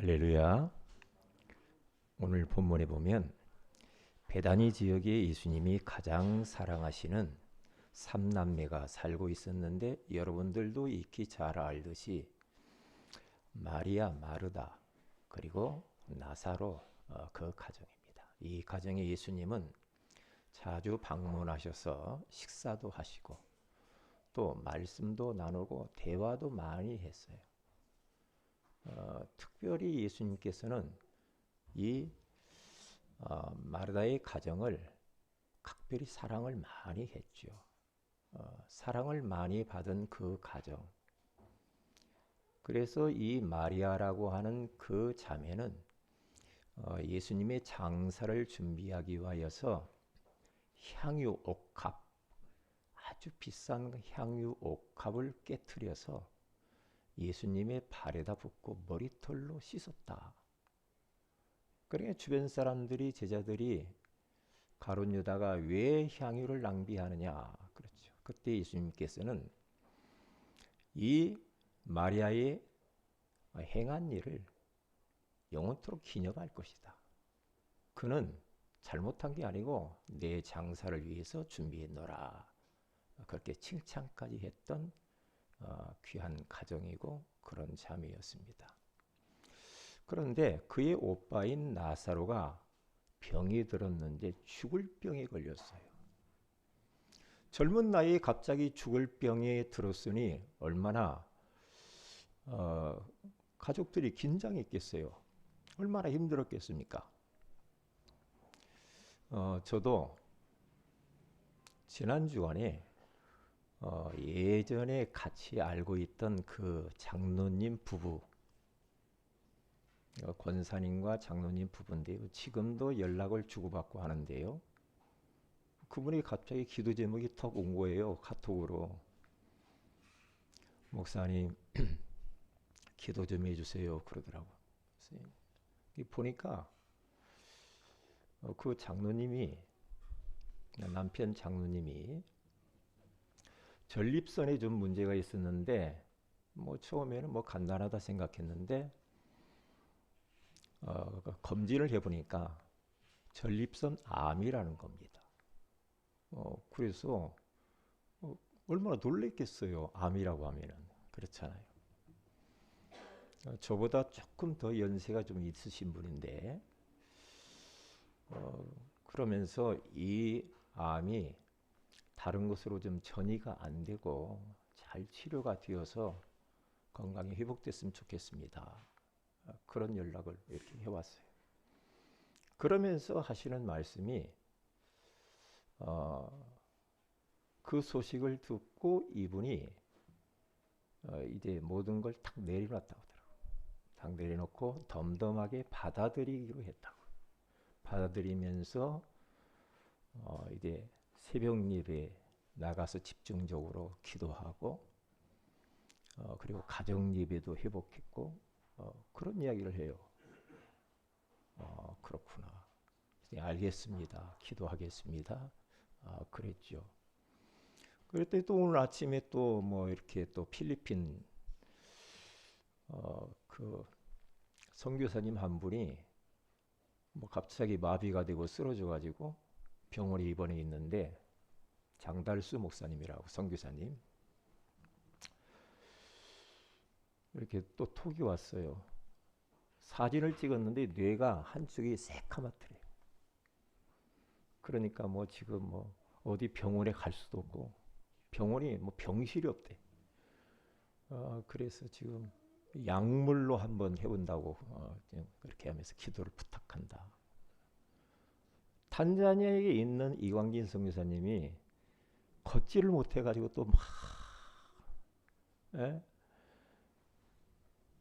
할렐루야. 오늘 본문에 보면 베다니 지역에 예수님이 가장 사랑하시는 삼남매가 살고 있었는데, 여러분들도 익히 잘 알듯이 마리아, 마르다, 그리고 나사로, 그 가정입니다. 이 가정에 예수님은 자주 방문하셔서 식사도 하시고 또 말씀도 나누고 대화도 많이 했어요. 특별히 예수님께서는 이 마르다의 가정을 각별히 사랑을 많이 했죠. 사랑을 많이 받은 그 가정. 그래서 이 마리아라고 하는 그 자매는 예수님의 장사를 준비하기 위하여서 향유 옥합, 아주 비싼 향유 옥합을 깨트려서 예수님의 발에다 붓고 머리털로 씻었다. 그러니까 주변 사람들이, 제자들이 가룟 유다가 왜 향유를 낭비하느냐, 그렇죠. 그때 예수님께서는 이 마리아의 행한 일을 영원토록 기념할 것이다. 그는 잘못한 게 아니고 내 장사를 위해서 준비했노라. 그렇게 칭찬까지 했던 귀한 가정이고 그런 자매였습니다. 그런데 그의 오빠인 나사로가 병이 들었는데 죽을 병에 걸렸어요. 젊은 나이에 갑자기 죽을 병에 들었으니 얼마나 가족들이 긴장했겠어요. 얼마나 힘들었겠습니까? 저도 지난 주간에 예전에 같이 알고 있던 그 장로님 부부, 권사님과 장로님 부부인데요. 지금도 연락을 주고받고 하는데요. 그분이 갑자기 기도 제목이 턱 온 거예요. 카톡으로. 목사님, 기도 좀 해주세요. 그러더라고. 보니까 그 장로님이, 남편 장로님이 전립선에 좀 문제가 있었는데, 뭐 처음에는 뭐 간단하다 생각했는데 검진을 해보니까 전립선 암이라는 겁니다. 그래서 얼마나 놀랬겠어요. 암이라고 하면은. 그렇잖아요. 저보다 조금 더 연세가 좀 있으신 분인데, 그러면서 이 암이 다른 것으로 좀 전이가 안 되고 잘 치료가 되어서 건강이 회복됐으면 좋겠습니다. 그런 연락을 이렇게 해왔어요. 그러면서 하시는 말씀이 그 소식을 듣고 이분이 이제 모든 걸 탁 내려놨다고 하더라고요. 탁 내려놓고 덤덤하게 받아들이기로 했다고. 받아들이면서 이제 새벽 예배에 나가서 집중적으로 기도하고 그리고 가정 예배도 회복했고 그런 이야기를 해요. 그렇구나. 알겠습니다. 기도하겠습니다. 그랬죠. 그랬더니 또 오늘 아침에 또 뭐 이렇게 또 필리핀 그 선교사님 한 분이 뭐 갑자기 마비가 되고 쓰러져 가지고 병원에 입원해 있는데, 장달수 목사님이라고 선교사님, 이렇게 또 톡이 왔어요. 사진을 찍었는데 뇌가 한쪽이 새카맣더래요. 그러니까 뭐 지금 뭐 어디 병원에 갈 수도 없고 병원이 뭐 병실이 없대. 그래서 지금 약물로 한번 해본다고 그렇게 하면서 기도를 부탁한다. 탄자니아에 있는 이광진 선교사님이 걷지를 못해가지고 또 막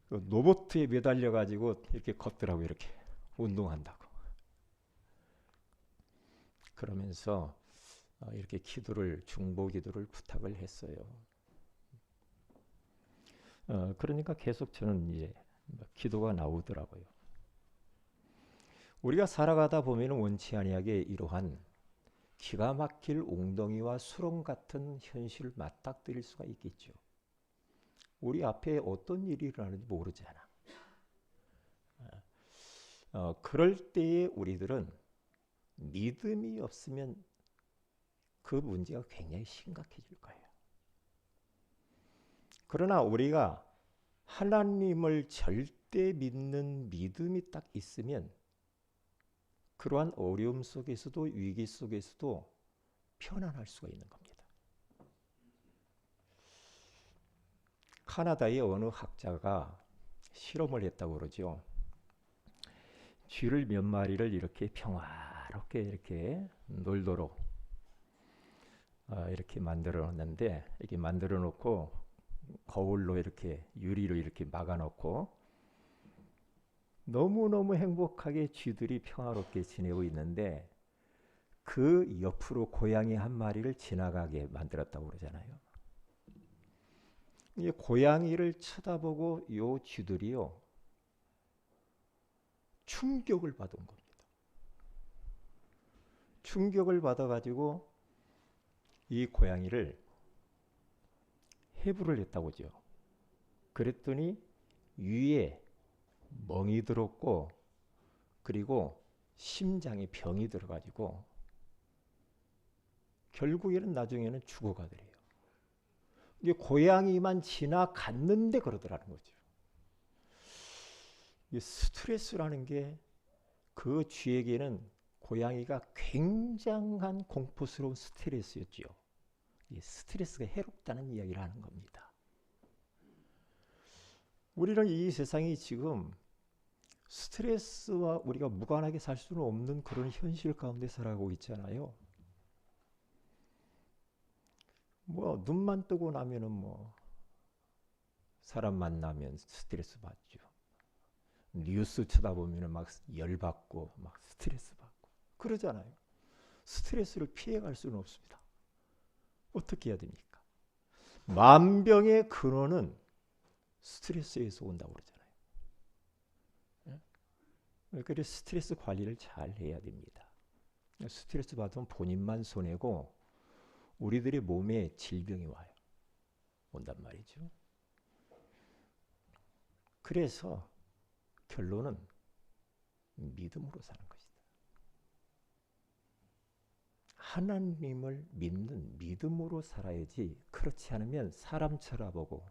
로봇에 매달려가지고 이렇게 걷더라고. 이렇게 운동한다고. 그러면서 이렇게 기도를, 중보 기도를 부탁을 했어요. 그러니까 계속 저는 이제 기도가 나오더라고요. 우리가 살아가다 보면 원치 아니하게 이러한 기가 막힐 웅덩이와 수렁 같은 현실을 맞닥뜨릴 수가 있겠죠. 우리 앞에 어떤 일이 일어나는지 모르잖아. 그럴 때에 우리들은 믿음이 없으면 그 문제가 굉장히 심각해질 거예요. 그러나 우리가 하나님을 절대 믿는 믿음이 딱 있으면 그러한 어려움 속에서도 위기 속에서도 편안할 수가 있는 겁니다. 카나다의 어느 학자가 실험을 했다고 그러죠. 쥐를 몇 마리를 이렇게 평화롭게 이렇게 놀도록 이렇게 만들어 놨는데, 이렇게 만들어 놓고 거울로 이렇게 유리로 이렇게 막아 놓고 너무너무 행복하게 쥐들이 평화롭게 지내고 있는데, 그 옆으로 고양이 한 마리를 지나가게 만들었다고 그러잖아요. 이 고양이를 쳐다보고 요 쥐들이요 충격을 받은 겁니다. 충격을 받아가지고 이 고양이를 해부를 했다고죠. 그랬더니 위에 멍이 들었고, 그리고 심장에 병이 들어가지고 결국에는 나중에는 죽어가더래요. 이게 고양이만 지나갔는데 그러더라는 거죠. 이 스트레스라는 게 그 쥐에게는 고양이가 굉장한 공포스러운 스트레스였지요. 이 스트레스가 해롭다는 이야기를 하는 겁니다. 우리는 이 세상이 지금 스트레스와 우리가 무관하게 살 수는 없는 그런 현실 가운데 살아가고 있잖아요. 뭐 눈만 뜨고 나면은 뭐 사람 만나면 스트레스 받죠. 뉴스 쳐다보면 막 열받고 막 스트레스 받고 그러잖아요. 스트레스를 피해갈 수는 없습니다. 어떻게 해야 됩니까? 만병의 근원은 스트레스에서 온다고 그러잖아요. 그래서 스트레스 관리를 잘 해야 됩니다. 스트레스 받으면 본인만 손해고 우리들의 몸에 질병이 와요. 온단 말이죠. 그래서 결론은 믿음으로 사는 것이다. 하나님을 믿는 믿음으로 살아야지, 그렇지 않으면 사람 쳐다보고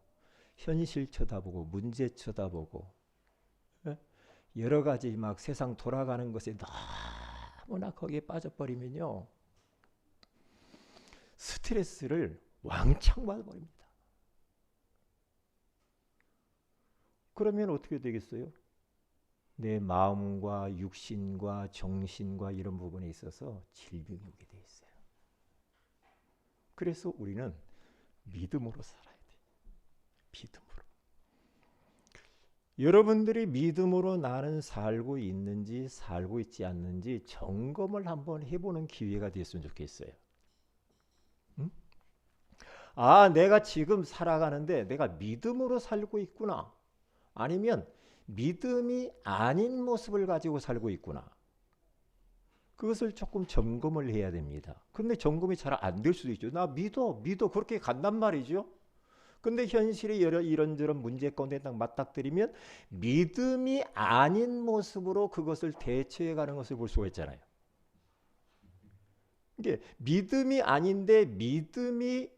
현실 쳐다보고 문제 쳐다보고 여러 가지 막 세상 돌아가는 것에 너무나 거기에 빠져버리면요 스트레스를 왕창 받아버립니다. 그러면 어떻게 되겠어요? 내 마음과 육신과 정신과 이런 부분에 있어서 질병이 오게 돼 있어요. 그래서 우리는 믿음으로 살아야 돼요. 믿음으로. 여러분들이 믿음으로 나는 살고 있는지 살고 있지 않는지 점검을 한번 해보는 기회가 됐으면 좋겠어요. 응? 아, 내가 지금 살아가는데 내가 믿음으로 살고 있구나. 아니면 믿음이 아닌 모습을 가지고 살고 있구나. 그것을 조금 점검을 해야 됩니다. 근데 점검이 잘 안 될 수도 있죠. 나 믿어 그렇게 간단 말이죠. 근데 현실에 이런저런 문제 가운데 딱 맞닥뜨리면 믿음이 아닌 모습으로 그것을 대처해 가는 것을 볼 수가 있잖아요. 이게 믿음이 아닌데 믿음이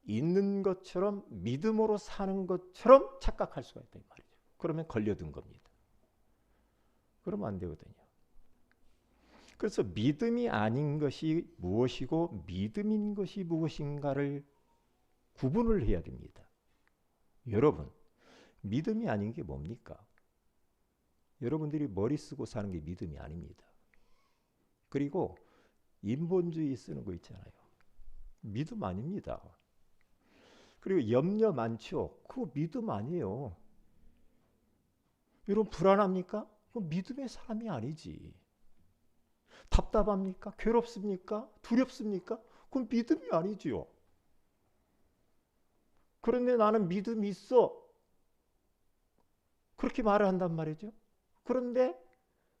있는 것처럼 믿음으로 사는 것처럼 착각할 수가 있다 이 말이죠. 그러면 걸려든 겁니다. 그러면 안 되거든요. 그래서 믿음이 아닌 것이 무엇이고 믿음인 것이 무엇인가를 구분을 해야 됩니다. 여러분, 믿음이 아닌 게 뭡니까? 여러분들이 머리 쓰고 사는 게 믿음이 아닙니다. 그리고 인본주의 쓰는 거 있잖아요. 믿음 아닙니다. 그리고 염려 많죠? 그거 믿음 아니에요. 여러분 불안합니까? 그건 믿음의 사람이 아니지. 답답합니까? 괴롭습니까? 두렵습니까? 그건 믿음이 아니지요. 그런데 나는 믿음이 있어. 그렇게 말을 한단 말이죠. 그런데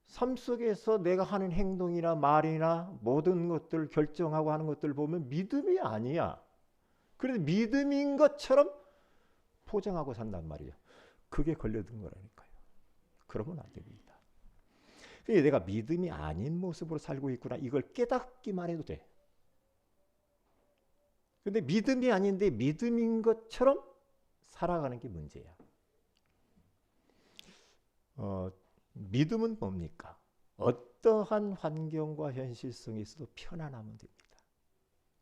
삶 속에서 내가 하는 행동이나 말이나 모든 것들 결정하고 하는 것들 보면 믿음이 아니야. 그래서 믿음인 것처럼 포장하고 산단 말이에요. 그게 걸려든 거라니까요. 그러면 안 됩니다. 그러니까 내가 믿음이 아닌 모습으로 살고 있구나, 이걸 깨닫기만 해도 돼. 근데 믿음이 아닌데 믿음인 것처럼 살아가는 게 문제야. 믿음은 뭡니까? 어떠한 환경과 현실성에서도 편안하면 됩니다.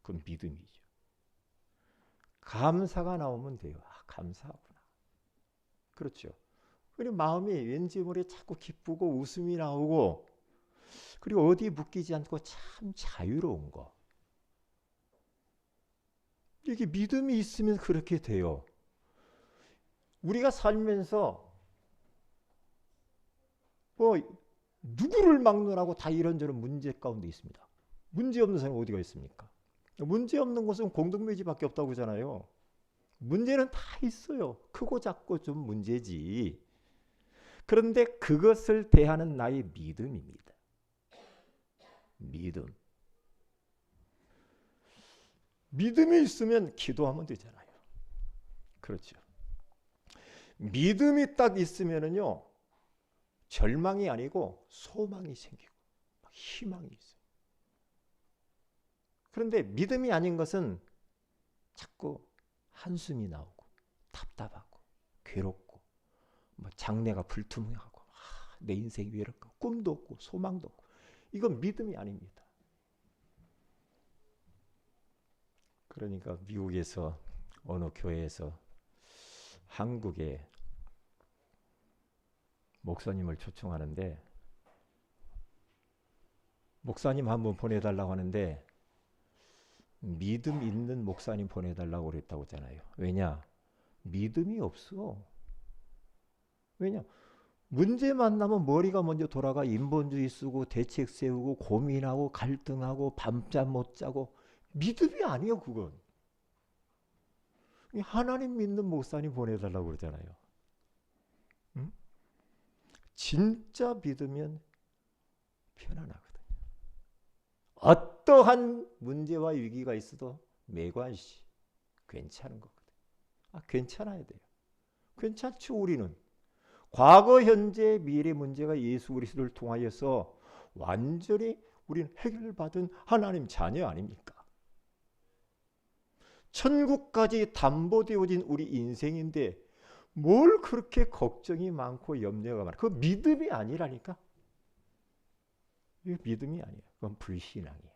그건 믿음이죠. 감사가 나오면 돼요. 아, 감사하구나. 그렇죠. 그리고 마음이 왠지 모르게 자꾸 기쁘고 웃음이 나오고, 그리고 어디에 묶이지 않고 참 자유로운 거. 이게 믿음이 있으면 그렇게 돼요. 우리가 살면서 뭐 누구를 막론하고 다 이런저런 문제 가운데 있습니다. 문제 없는 사람이 어디가 있습니까? 문제 없는 곳은 공동묘지밖에 없다고 하잖아요. 문제는 다 있어요. 크고 작고 좀 문제지. 그런데 그것을 대하는 나의 믿음입니다. 믿음. 믿음이 있으면 기도하면 되잖아요. 그렇죠. 믿음이 딱 있으면은요, 절망이 아니고 소망이 생기고 희망이 있어요. 그런데 믿음이 아닌 것은 자꾸 한숨이 나오고 답답하고 괴롭고 뭐 장래가 불투명하고 내 인생이 외롭고 꿈도 없고 소망도 없고, 이건 믿음이 아닙니다. 그러니까 미국에서 어느 교회에서 한국에 목사님을 초청하는데, 목사님 한분 보내달라고 하는데 믿음 있는 목사님 보내달라고 그랬다고 하잖아요. 왜냐? 믿음이 없어. 왜냐? 문제 만나면 머리가 먼저 돌아가 인본주의 쓰고 대책 세우고 고민하고 갈등하고 밤잠 못 자고. 믿음이 아니에요, 그건. 하나님 믿는 목사님 보내달라고 그러잖아요. 응? 진짜 믿으면 편안하거든요. 어떠한 문제와 위기가 있어도 매관시 괜찮은 거거든요. 아, 괜찮아야 돼요. 괜찮죠, 우리는. 과거, 현재, 미래 문제가 예수 그리스도를 통하여서 완전히 우리는 해결받은 하나님 자녀 아닙니까? 천국까지 담보되어진 우리 인생인데 뭘 그렇게 걱정이 많고 염려가 많아? 그건 믿음이 아니라니까. 이거 믿음이 아니야. 그건 불신앙이야.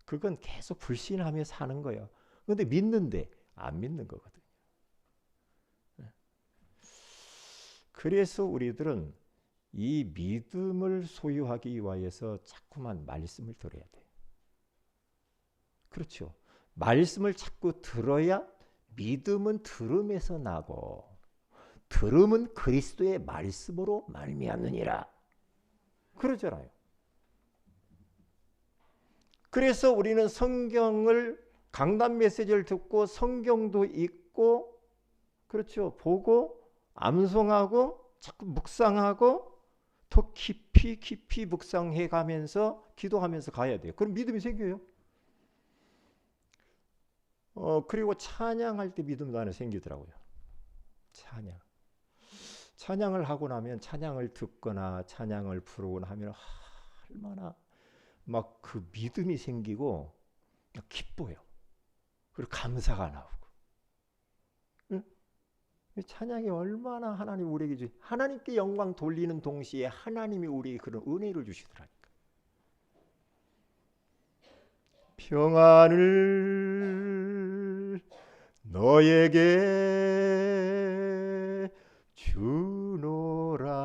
그건 계속 불신하며 사는 거야. 그런데 믿는데 안 믿는 거거든요. 그래서 우리들은 이 믿음을 소유하기 위해서 자꾸만 말씀을 들어야 돼. 그렇죠. 말씀을 자꾸 들어야 믿음은 들음에서 나고 들음은 그리스도의 말씀으로 말미암느니라. 그러잖아요. 그래서 우리는 성경을, 강단 메시지를 듣고 성경도 읽고, 그렇죠, 보고 암송하고 자꾸 묵상하고 더 깊이 깊이 묵상해 가면서 기도하면서 가야 돼요. 그럼 믿음이 생겨요. 그리고 찬양할 때 믿음도 하나 생기더라고요. 찬양을 하고 나면, 찬양을 듣거나 찬양을 부르거나 하면 얼마나 막 그 믿음이 생기고 기뻐요. 그리고 감사가 나오고. 응? 찬양이 얼마나 하나님 우리에게 하나님께 영광 돌리는 동시에 하나님이 우리에게 그런 은혜를 주시더라니까. 평안을 너에게 주노라.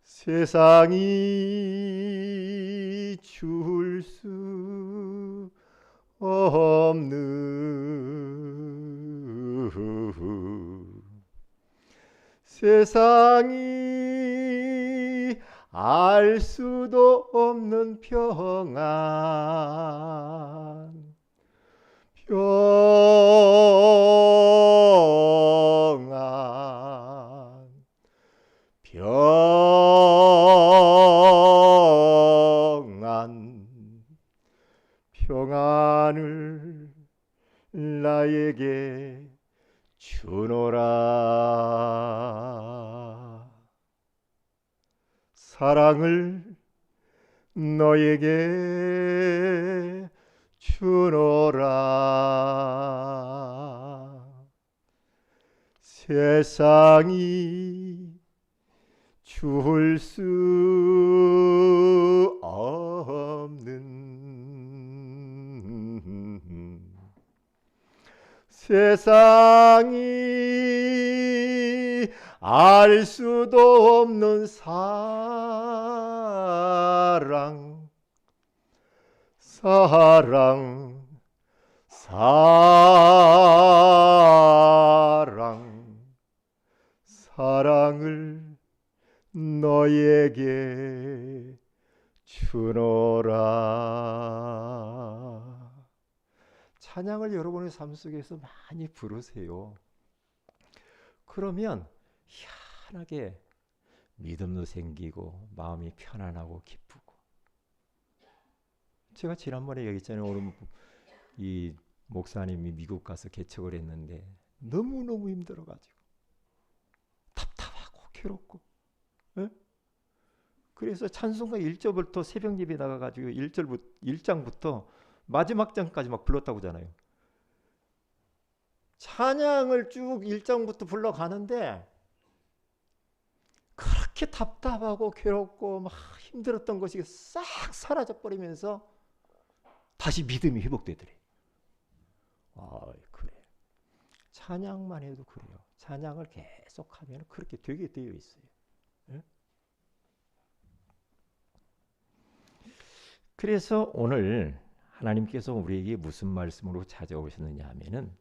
세상이 줄 수 없는, 세상이 알 수도 없는 평안, 평안을 나에게 주노라. 사랑을 너에게 주노라. 세상이 줄 수 없는, 세상이 알 수도 없는 사랑, 사랑, 사랑, 사랑을 너에게 주노라. 찬양을 여러분의 삶 속에서 많이 부르세요. 그러면 희한하게 믿음도 생기고 마음이 편안하고 기쁘고. 제가 지난번에 얘기했잖아요. 오늘 이 목사님이 미국 가서 개척을 했는데 너무너무 힘들어가지고 답답하고 괴롭고, 예? 그래서 찬송가 1절부터 새벽 예배 나가가지고 1장부터 마지막 장까지 막 불렀다고 하잖아요. 찬양을 쭉 1장부터 불러가는데 그렇게 답답하고 괴롭고 막 힘들었던 것이 싹 사라져버리면서 다시 믿음이 회복되더래. 그래. 찬양만 해도 그래요. 찬양을 계속하면 그렇게 되게 되어 있어요. 예? 그래서 오늘 하나님께서 우리에게 무슨 말씀으로 찾아오셨느냐 하면은,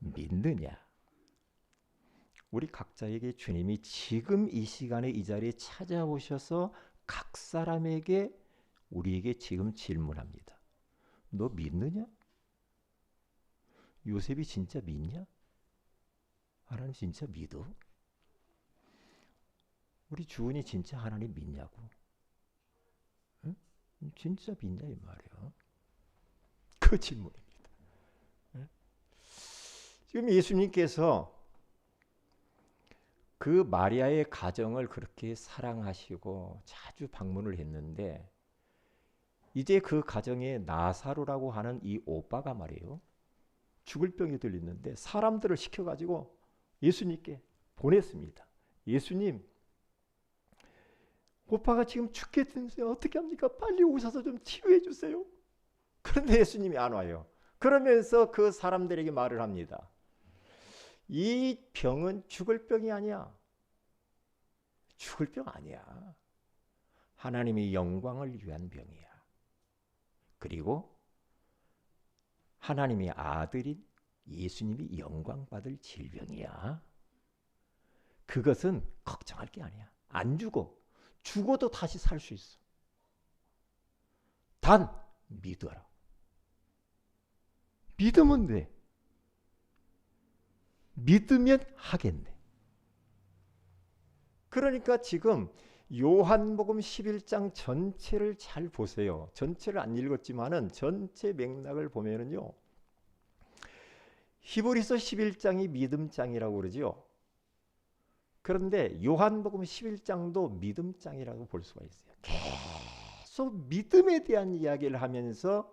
믿느냐. 우리 각자에게 주님이 지금 이 시간에 이 자리에 찾아오셔서 각 사람에게 우리에게 지금 질문합니다. 너 믿느냐? 요셉이 진짜 믿냐? 하나님 진짜 믿어? 우리 주은이 진짜 하나님 믿냐고? 응? 진짜 믿냐 이 말이야. 그 질문입니다. 응? 지금 예수님께서 그 마리아의 가정을 그렇게 사랑하시고 자주 방문을 했는데, 이제 그 가정에 나사로라고 하는 이 오빠가 말이에요, 죽을 병이 들렸는데 사람들을 시켜가지고 예수님께 보냈습니다. 예수님, 오빠가 지금 죽겠는데 어떻게 합니까? 빨리 오셔서 좀 치유해 주세요. 그런데 예수님이 안 와요. 그러면서 그 사람들에게 말을 합니다. 이 병은 죽을 병이 아니야. 죽을 병 아니야. 하나님의 영광을 위한 병이야. 그리고 하나님의 아들인 예수님이 영광받을 질병이야. 그것은 걱정할 게 아니야. 안 죽어. 죽어도 다시 살 수 있어. 단 믿어라. 믿으면 돼. 믿으면 하겠네. 그러니까 지금 요한복음 11장 전체를 잘 보세요. 전체를 안 읽었지만은 전체 맥락을 보면은요, 히브리서 11장이 믿음장이라고 그러죠. 그런데 요한복음 11장도 믿음장이라고 볼 수가 있어요. 계속 믿음에 대한 이야기를 하면서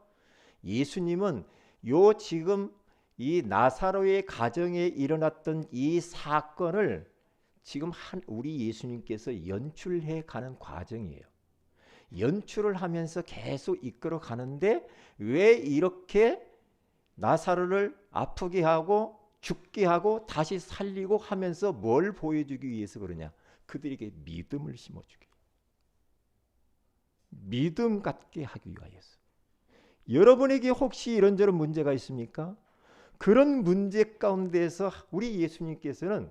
예수님은 요 지금 이 나사로의 가정에 일어났던 이 사건을 지금 우리 예수님께서 연출해 가는 과정이에요. 연출을 하면서 계속 이끌어 가는데, 왜 이렇게 나사로를 아프게 하고 죽게 하고 다시 살리고 하면서 뭘 보여주기 위해서 그러냐? 그들에게 믿음을 심어주기, 믿음 갖게 하기 위하여서. 여러분에게 혹시 이런저런 문제가 있습니까? 그런 문제 가운데서 우리 예수님께서는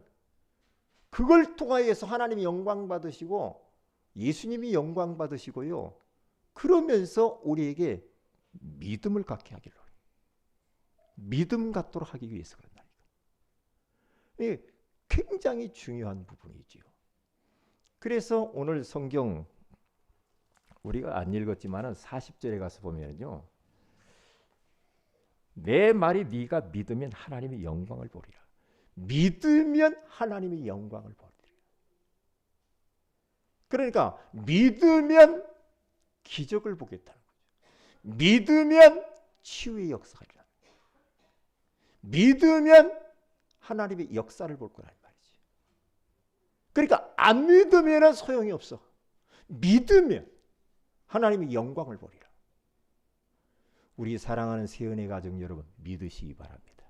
그걸 통하여서 하나님이 영광 받으시고 예수님이 영광 받으시고요, 그러면서 우리에게 믿음을 갖게 하기로, 믿음 갖도록 하기 위해서 그런다니까. 이게 굉장히 중요한 부분이지요. 그래서 오늘 성경 우리가 안 읽었지만은 40절에 가서 보면요, 내 말이 네가 믿으면 하나님의 영광을 보리라. 믿으면 하나님의 영광을 보리라. 그러니까 믿으면 기적을 보겠다는 거죠. 믿으면 치유의 역사를, 믿으면 하나님의 역사를 볼 거란 말이지. 그러니까 안 믿으면 소용이 없어. 믿으면 하나님의 영광을 보리라. 우리 사랑하는 세은의 가정 여러분, 믿으시기 바랍니다.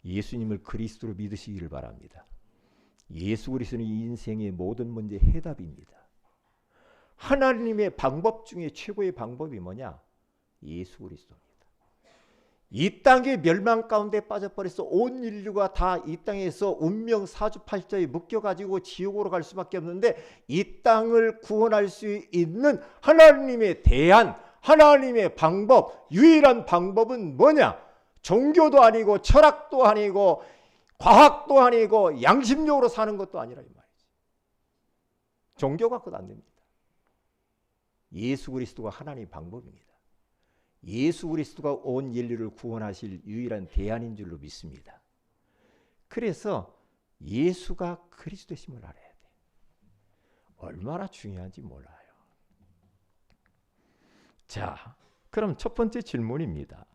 예수님을 그리스도로 믿으시기를 바랍니다. 예수 그리스도는 인생의 모든 문제의 해답입니다. 하나님의 방법 중에 최고의 방법이 뭐냐? 예수 그리스도입니다. 이 땅의 멸망 가운데 빠져버려서 온 인류가 다 이 땅에서 운명 사주팔자에 묶여가지고 지옥으로 갈 수밖에 없는데, 이 땅을 구원할 수 있는 하나님의 대안, 하나님의 방법, 유일한 방법은 뭐냐? 종교도 아니고 철학도 아니고 과학도 아니고 양심적으로 사는 것도 아니라 이 말이지. 종교 갖고도 안 됩니다. 예수 그리스도가 하나님의 방법입니다. 예수 그리스도가 온 인류를 구원하실 유일한 대안인 줄로 믿습니다. 그래서 예수가 그리스도심을 알아야 돼. 얼마나 중요한지 몰라요. 자, 그럼 첫 번째 질문입니다.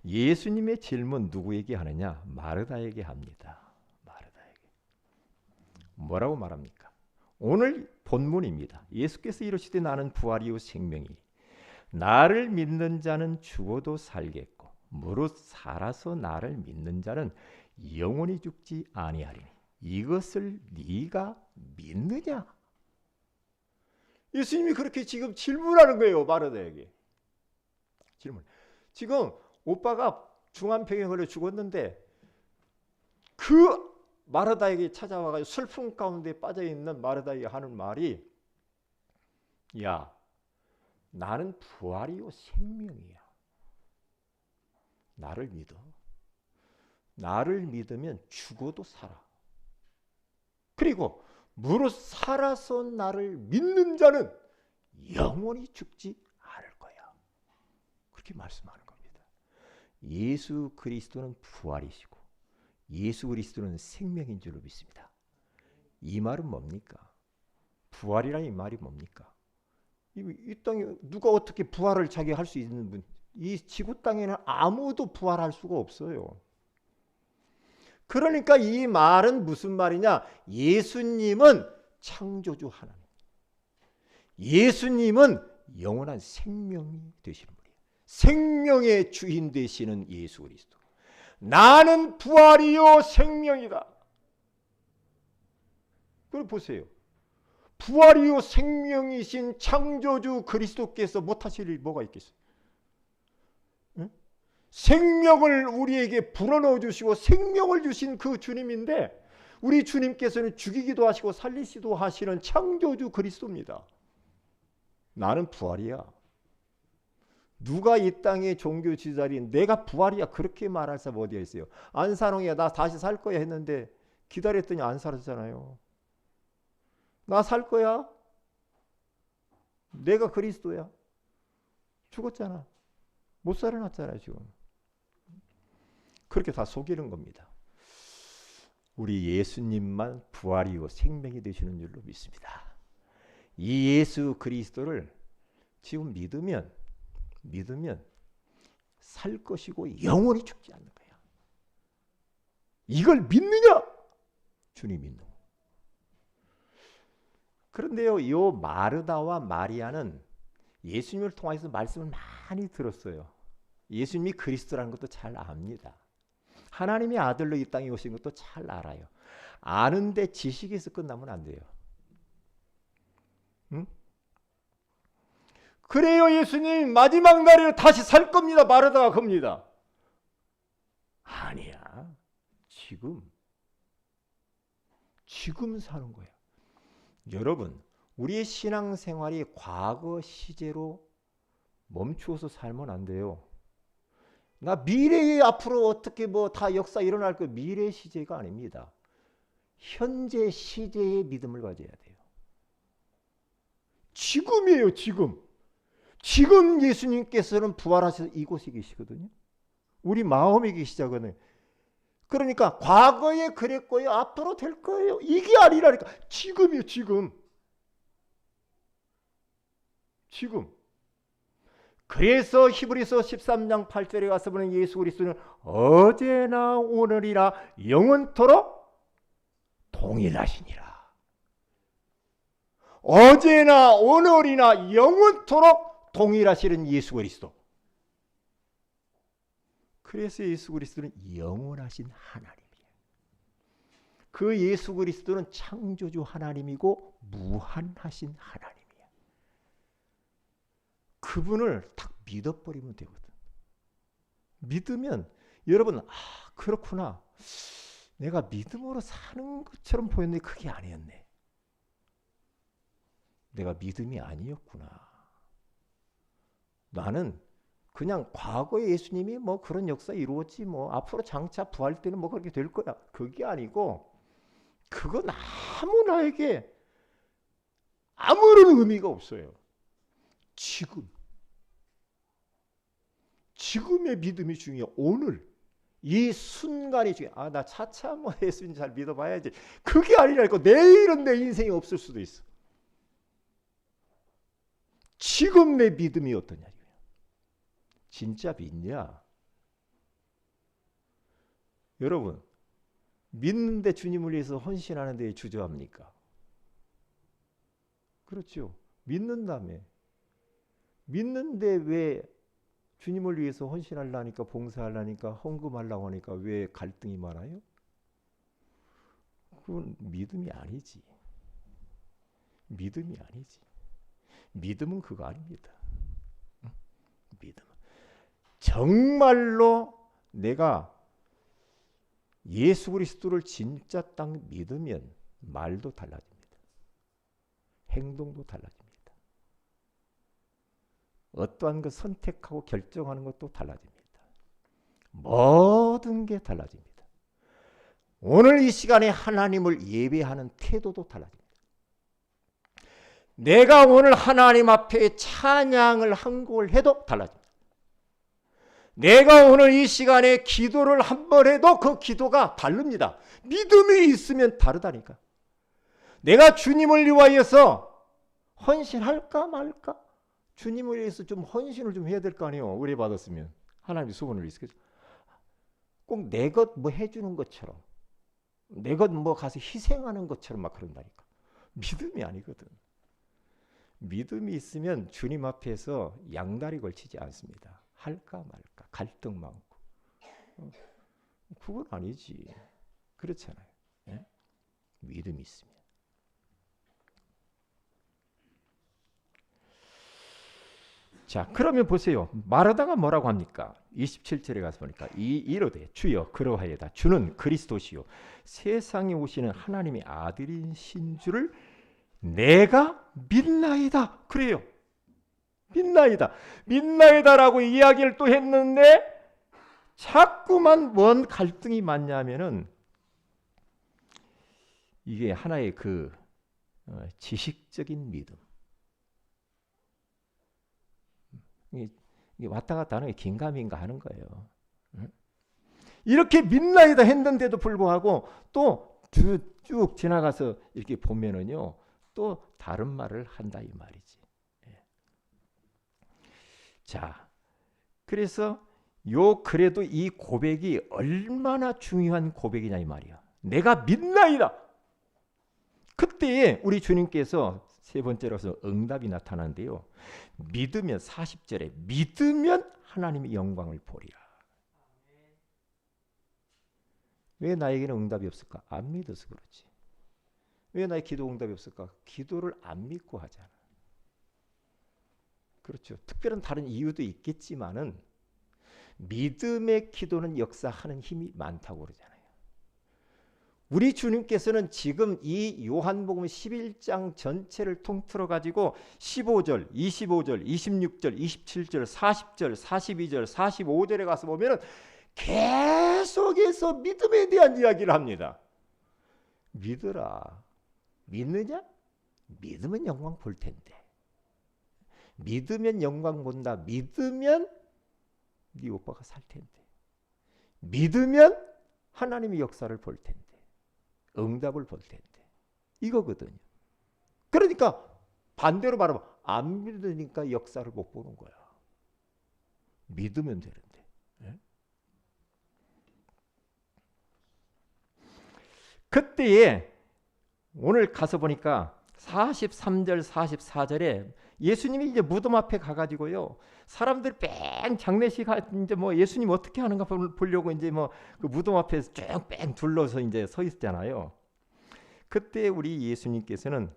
예수님의 질문 누구에게 하느냐? 마르다에게 합니다. 마르다에게. 뭐라고 말합니까? 오늘 본문입니다. 예수께서 이르시되 나는 부활이요 생명이니 나를 믿는 자는 죽어도 살겠고 무릇 살아서 나를 믿는 자는 영원히 죽지 아니하리니 이것을 네가 믿느냐? 예수님이 그렇게 지금 질문하는 거예요. 마르다에게. 질문. 지금 오빠가 중환병에 걸려 죽었는데 그 마르다에게 찾아와가지고 슬픔 가운데 빠져있는 마르다에게 하는 말이, 야, 나는 부활이요 생명이야. 나를 믿어. 나를 믿으면 죽어도 살아. 그리고 무릇 살아서 나를 믿는 자는 영원히 죽지 않을 거야. 그렇게 말씀하는 겁니다. 예수 그리스도는 부활이시고 예수 그리스도는 생명인 줄로 믿습니다. 이 말은 뭡니까? 부활이라는 이 말이 뭡니까? 이 땅에 누가 어떻게 부활을 자기 할 수 있는 분? 이 지구 땅에는 아무도 부활할 수가 없어요. 그러니까 이 말은 무슨 말이냐? 예수님은 창조주 하나님, 예수님은 영원한 생명이 되시는 분이에요. 생명의 주인 되시는 예수 그리스도. 나는 부활이요 생명이다. 그걸 보세요. 부활이요 생명이신 창조주 그리스도께서 못하실 일 뭐가 있겠어요? 응? 생명을 우리에게 불어넣어 주시고 생명을 주신 그 주님인데, 우리 주님께서는 죽이기도 하시고 살리시기도 하시는 창조주 그리스도입니다. 나는 부활이야. 누가 이 땅의 종교 지도자인 내가 부활이야 그렇게 말할 사람 어디에 있어요? 안산홍이야 나 다시 살 거야 했는데 기다렸더니 안 살았잖아요. 나 살 거야. 내가 그리스도야. 죽었잖아. 못 살아났잖아요 지금. 그렇게 다 속이는 겁니다. 우리 예수님만 부활이고 생명이 되시는 줄로 믿습니다. 이 예수 그리스도를 지금 믿으면 살 것이고 영원히 죽지 않는 거야. 이걸 믿느냐? 주님 믿는 거. 그런데요, 이 마르다와 마리아는 예수님을 통해서 말씀을 많이 들었어요. 예수님이 그리스도라는 것도 잘 압니다. 하나님의 아들로 이 땅에 오신 것도 잘 알아요. 아는데 지식에서 끝나면 안 돼요. 응? 그래요, 예수님 마지막 날에 다시 살 겁니다. 마르다가 겁니다. 아니야. 지금 사는 거야. 여러분, 우리의 신앙생활이 과거 시제로 멈추어서 살면 안 돼요. 나 미래에 앞으로 어떻게 뭐 다 역사 일어날 거, 미래 시제가 아닙니다. 현재 시제의 믿음을 가져야 돼요. 지금이에요, 지금. 지금 예수님께서는 부활하셔서 이곳에 계시거든요. 우리 마음이기 시작하는. 그러니까 과거에 그랬고요. 앞으로 될 거예요. 이게 아니라니까. 지금이요. 지금. 그래서 히브리서 13장 8절에 가서 보는 예수 그리스도는 어제나 오늘이나 영원토록 동일하시니라. 어제나 오늘이나 영원토록 동일하시는 예수 그리스도. 그래서 예수 그리스도는 영원하신 하나님이에요. 그 예수 그리스도는 창조주 하나님이고 무한하신 하나님이에요. 그분을 딱 믿어버리면 되거든. 믿으면 여러분, 그렇구나. 내가 믿음으로 사는 것처럼 보였는데 그게 아니었네. 내가 믿음이 아니었구나. 나는 그냥 과거에 예수님이 뭐 그런 역사 이루었지 뭐 앞으로 장차 부활 때는 뭐 그렇게 될 거야. 그게 아니고 그건 아무 나에게 아무런 의미가 없어요. 지금의 믿음이 중요해. 오늘 이 순간이 중요해. 나 차차 뭐 예수님 잘 믿어봐야지. 그게 아니라니까. 내일은 내 인생이 없을 수도 있어. 지금 내 믿음이 어떠냐. 진짜 믿냐? 여러분, 믿는데 주님을 위해서 헌신하는데 주저합니까? 그렇죠. 믿는다며. 믿는데 왜 주님을 위해서 헌신하려니까, 봉사하려니까, 헌금하려고 하니까 왜 갈등이 많아요? 그건 믿음이 아니지. 믿음은 그거 아닙니다. 믿음은 정말로 내가 예수 그리스도를 진짜 딱 믿으면 말도 달라집니다. 행동도 달라집니다. 어떠한 것 선택하고 결정하는 것도 달라집니다. 모든 게 달라집니다. 오늘 이 시간에 하나님을 예배하는 태도도 달라집니다. 내가 오늘 하나님 앞에 찬양을 한 곡을 해도 달라집니다. 내가 오늘 이 시간에 기도를 한 번 해도 그 기도가 다릅니다. 믿음이 있으면 다르다니까. 내가 주님을 위하여서 헌신할까 말까? 주님을 위해서 좀 헌신을 좀 해야 될 거 아니에요. 의뢰 받았으면 하나님의 소원을 위해서. 꼭 내 것 뭐 해주는 것처럼, 내 것 뭐 가서 희생하는 것처럼 막 그런다니까. 믿음이 아니거든. 믿음이 있으면 주님 앞에서 양다리 걸치지 않습니다. 할까 말까, 갈등 많고. 그건 아니지. 그렇잖아요. 예? 믿음이 있으면. 자, 그러면 보세요. 마르다가 뭐라고 합니까? 27절에 가서 보니까 이르되 주여 그러하여다. 주는 그리스도시요 세상에 오시는 하나님의 아들인 신주를 내가 믿나이다. 그래요. 믿나이다라고 이야기를 또 했는데 자꾸만 뭔 갈등이 많냐면은 이게 하나의 그 지식적인 믿음. 이게 왔다 갔다 하는 게 긴가민가 하는 거예요. 이렇게 믿나이다 했는데도 불구하고 또 쭉 지나가서 이렇게 보면은요, 또 다른 말을 한다 이 말이지. 자, 그래서 그래도 이 고백이 얼마나 중요한 고백이냐 이 말이야. 내가 믿나이다. 그때 우리 주님께서 세 번째로서 응답이 나타나는데요. 믿으면 40절에 믿으면 하나님의 영광을 보리라. 왜 나에게는 응답이 없을까? 안 믿어서 그렇지. 왜 나의 기도 응답이 없을까? 기도를 안 믿고 하잖아. 그렇죠. 특별한 다른 이유도 있겠지만은 믿음의 기도는 역사하는 힘이 많다고 그러잖아요. 우리 주님께서는 지금 이 요한복음 11장 전체를 통틀어 가지고 15절, 25절, 26절, 27절, 40절, 42절, 45절에 가서 보면은 계속해서 믿음에 대한 이야기를 합니다. 믿으라. 믿느냐? 믿으면 영광 볼 텐데. 믿으면 영광 본다. 믿으면 네 오빠가 살 텐데. 믿으면 하나님이 역사를 볼 텐데, 응답을 볼 텐데, 이거거든요. 그러니까 반대로 말하면 안 믿으니까 역사를 못 보는 거야. 믿으면 되는데. 예? 그때에 오늘 가서 보니까 43절 44절에 예수님이 이제 무덤 앞에 가가지고요, 사람들 뺑 장례식 이제 뭐 예수님 어떻게 하는가 보려고 이제 뭐 그 무덤 앞에서 쭉 뺑 둘러서 이제 서 있잖아요. 그때 우리 예수님께서는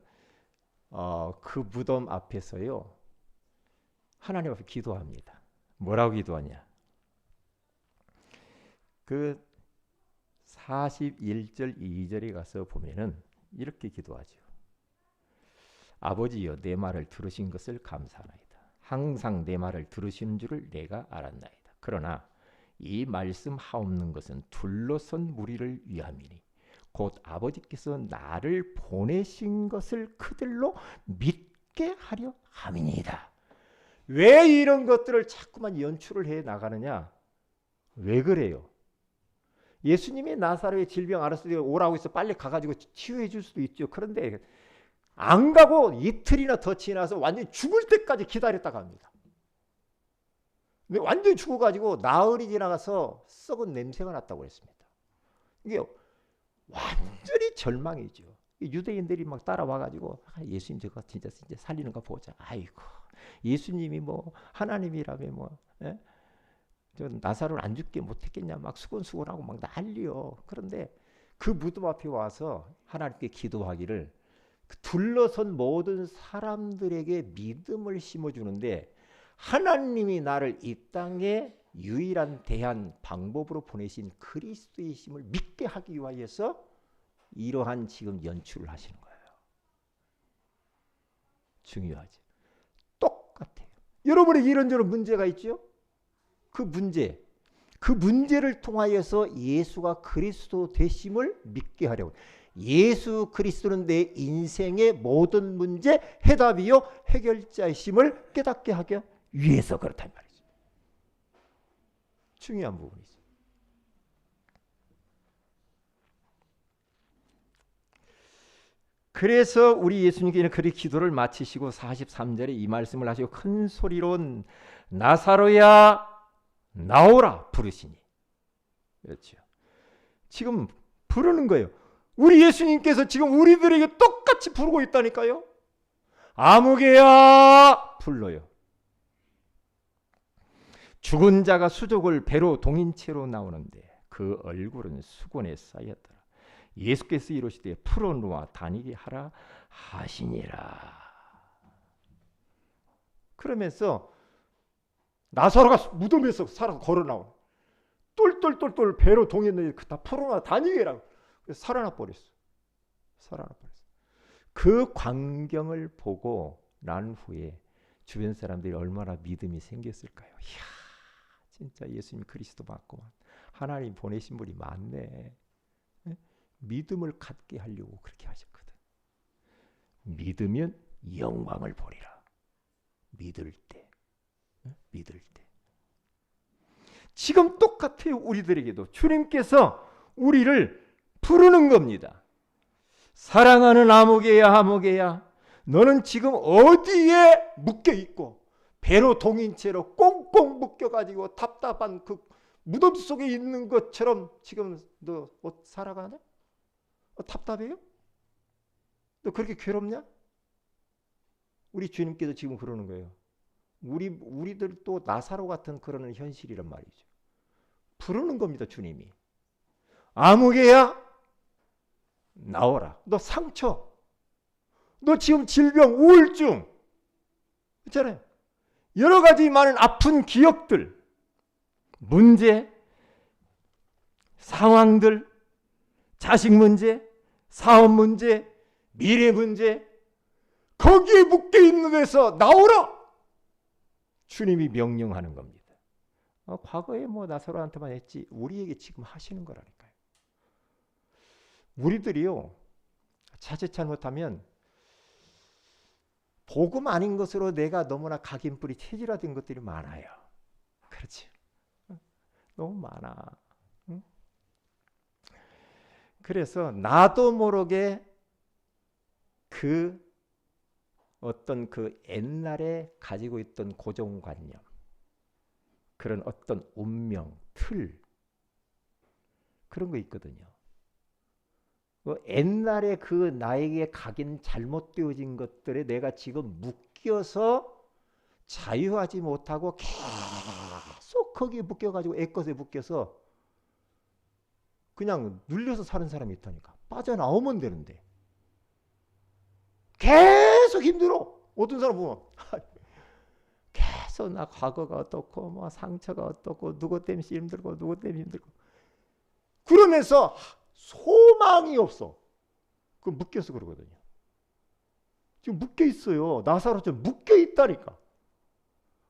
그 무덤 앞에서요, 하나님 앞에 기도합니다. 뭐라고 기도하냐? 그 41절 2절에 가서 보면은 이렇게 기도하죠. 아버지여, 내 말을 들으신 것을 감사하나이다. 항상 내 말을 들으시는 줄을 내가 알았나이다. 그러나 이 말씀 하옵는 것은 둘러선 무리를 위함이니 곧 아버지께서 나를 보내신 것을 그들로 믿게 하려 함이니이다. 왜 이런 것들을 자꾸만 연출을 해 나가느냐? 왜 그래요? 예수님이 나사로의 질병 알았을 때 오라고 해서 빨리 가가지고 치유해 줄 수도 있죠. 그런데 안 가고 이틀이나 더 지나서 완전히 죽을 때까지 기다렸다가 합니다. 근데 완전히 죽어가지고 나흘이 지나가서 썩은 냄새가 났다고 했습니다. 이게 완전히 절망이죠. 유대인들이 막 따라와가지고 예수님 저거 진짜 살리는 거 보자. 아이고, 예수님이 뭐 하나님이라며 뭐 저 나사로를 안 죽게 못했겠냐 막 수건수건하고 막 난리요. 그런데 그 무덤 앞에 와서 하나님께 기도하기를 둘러선 모든 사람들에게 믿음을 심어주는데 하나님이 나를 이 땅에 유일한 대한 방법으로 보내신 그리스도이심을 믿게 하기 위하여서 이러한 지금 연출을 하시는 거예요. 중요하지. 똑같아요. 여러분에게 이런저런 문제가 있죠? 그 문제를 통하여서 예수가 그리스도 되심을 믿게 하려고. 예수 그리스도는 내 인생의 모든 문제 해답이요 해결자이심을 깨닫게 하기 위해서 그렇단 말이죠. 중요한 부분이죠. 그래서 우리 예수님께는 그리 기도를 마치시고 43절에 이 말씀을 하시고 큰 소리로 나사로야 나오라 부르시니. 그렇죠. 지금 부르는 거예요. 우리 예수님께서 지금 우리들에게 똑같이 부르고 있다니까요. 아무개야 불러요. 죽은 자가 수족을 배로 동인 채로 나오는데 그 얼굴은 수건에 쌓였더라. 예수께서 이르시되 풀어놓아 다니게 하라 하시니라. 그러면서 나사로가 무덤에서 살아서 걸어 나와. 똘똘똘똘 배로 동였는데 다 풀어놔 다니게 해라. 살아나 버렸어. 그 광경을 보고 난 후에 주변 사람들이 얼마나 믿음이 생겼을까요? 이야, 진짜 예수님 그리스도 맞구만. 하나님 보내신 분이 맞네. 믿음을 갖게 하려고 그렇게 하셨거든. 믿으면 영광을 보리라. 믿을 때. 지금 똑같아요. 우리들에게도 주님께서 우리를 부르는 겁니다. 사랑하는 아무개야 너는 지금 어디에 묶여 있고 배로 동인 채로 꽁꽁 묶여가지고 답답한 그 무덤 속에 있는 것처럼 지금 너 살아가냐? 답답해요? 너 그렇게 괴롭냐? 우리 주님께서 지금 그러는 거예요. 우리들도 나사로 같은 그런 현실이란 말이죠. 부르는 겁니다. 주님이. 아무개야 나오라. 너 상처, 너 지금 질병, 우울증 있잖아요. 여러 가지 많은 아픈 기억들, 문제, 상황들, 자식 문제, 사업 문제, 미래 문제, 거기에 묶여 있는 데서 나오라. 주님이 명령하는 겁니다. 과거에 뭐 나사로한테만 했지 우리에게 지금 하시는 거라니까요. 우리들이요, 자칫 잘못하면 복음 아닌 것으로 내가 너무나 각인뿌리 체질화된 것들이 많아요. 그렇지? 너무 많아. 응? 그래서 나도 모르게 그 어떤 그 옛날에 가지고 있던 고정관념, 그런 어떤 운명, 틀, 그런 거 있거든요. 옛날에 그 나에게 각인 잘못되어진 것들에 내가 지금 묶여서 자유하지 못하고 계속 거기에 묶여가지고 애것에 묶여서 그냥 눌려서 사는 사람이 있다니까. 빠져나오면 되는데 계속 힘들어. 어떤 사람 보면 계속 나 과거가 어떻고 뭐 상처가 어떻고 누구 때문에 힘들고 누구 때문에 힘들고 그러면서 소망이 없어. 그 묶여서 그러거든요. 지금 묶여 있어요. 나사로처럼 묶여 있다니까.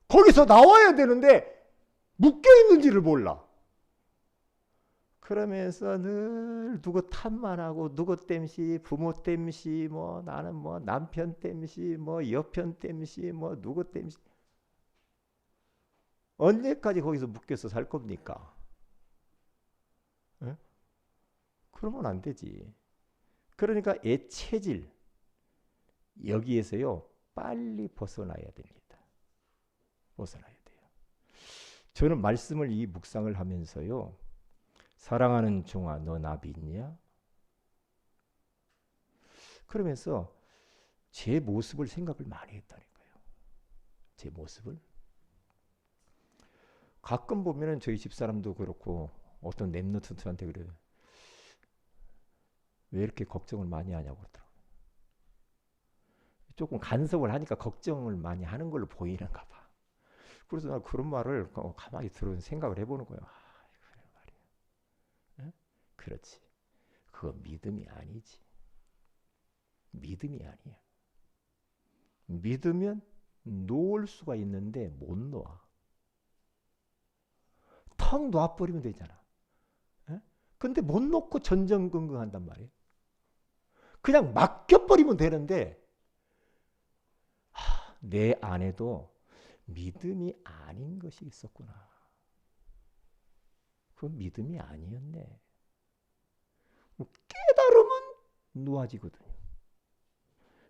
거기서 나와야 되는데 묶여 있는지를 몰라. 그러면서 늘 누구 탓만 하고 누구 땜시 부모 땜시 뭐 나는 뭐 남편 땜시 뭐 여편 땜시 뭐 누구 땜시 언제까지 거기서 묶여서 살 겁니까? 에? 그러면 안 되지. 그러니까 애체질 여기에서요 빨리 벗어나야 됩니다. 벗어나야 돼요. 저는 말씀을 이 묵상을 하면서요 사랑하는 종아 너 나 믿냐? 그러면서 제 모습을 생각을 많이 했다니까요. 제 모습을. 가끔 보면은 저희 집사람도 그렇고 어떤 랩노트한테 그래요. 왜 이렇게 걱정을 많이 하냐고 그러더라고요. 조금 간섭을 하니까 걱정을 많이 하는 걸로 보이는가 봐. 그래서 나 그런 말을 가만히 들어 생각을 해보는 거예요. 그래 말이야. 응? 그렇지. 그거 믿음이 아니지. 믿음이 아니야. 믿으면 놓을 수가 있는데 못 놓아. 턱 놔버리면 되잖아. 에? 근데 못 놓고 전전긍긍한단 말이에요. 그냥 맡겨버리면 되는데 내 안에도 믿음이 아닌 것이 있었구나. 그건 믿음이 아니었네. 깨달으면 놓아지거든요.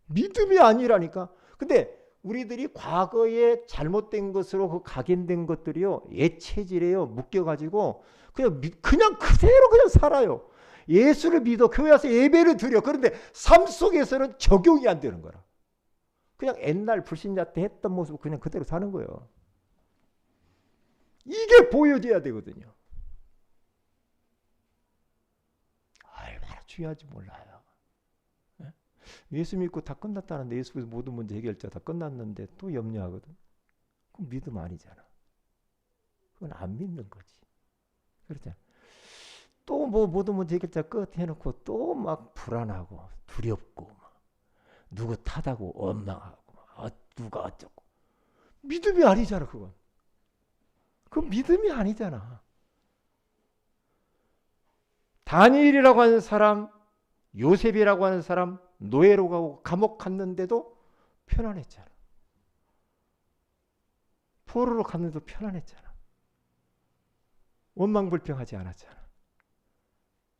믿음이 아니라니까. 근데 우리들이 과거에 잘못된 것으로 그 각인된 것들이요 예체질에요 묶여가지고 그냥 그대로 그냥 살아요. 예수를 믿어 교회 와서 예배를 드려. 그런데 삶 속에서는 적용이 안 되는 거라. 그냥 옛날 불신자 때 했던 모습 그냥 그대로 사는 거예요. 이게 보여져야 되거든요. 얼마나 중요한지 몰라요. 예수 믿고 다 끝났다는데 예수께서 모든 문제 해결자 다 끝났는데 또 염려하거든. 그건 믿음 아니잖아. 그건 안 믿는 거지. 그렇잖아. 또 뭐 모든 문제 해결자 끝 해놓고 또 막 불안하고 두렵고 막 누구 탓하고 원망하고 누가 어쩌고 믿음이 아니잖아. 그건 믿음이 아니잖아. 다니엘이라고 하는 사람, 요셉이라고 하는 사람 노예로 가고 감옥 갔는데도 편안했잖아. 포로로 갔는데도 편안했잖아. 원망불평하지 않았잖아.